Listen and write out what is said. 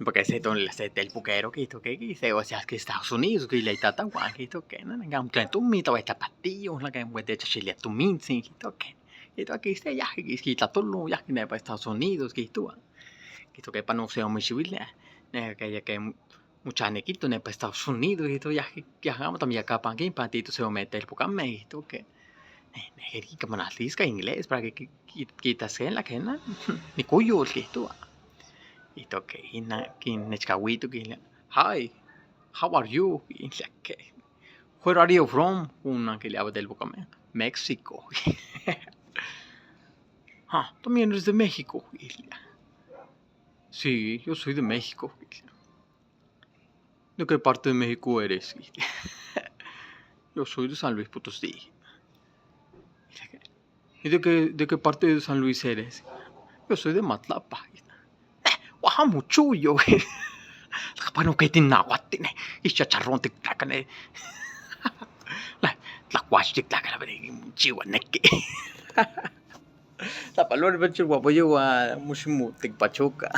Porque se el puquero que se o sea que Estados Unidos que le tata guan que no ngam que tu mi to esta pastillo la que puede chile tu min sin que se ya que ta todo lo ya que para Estados Unidos que para no ser muy civil que ya que mucha nequito ne para Estados Unidos ya que hagamos también acá para que para ti se mete el pucame que que manastisca inglés para que ta se la que na ni cuyo que que in que hi, how are you? Que where are you from? Una que le habla del Bocamé. México. Ah, también eres de México. Sí, yo soy de México. ¿De qué parte de México eres? Yo soy de San Luis Potosí. ¿Y de qué parte de San Luis eres? Yo soy de Matlapa. Guajamuchuyo. Bueno, que tiene náhuatl, y chacharrón te tacane. La guachi tacana, chihuaneque. La palabra de Chihuahua, mushimu, te pachoca.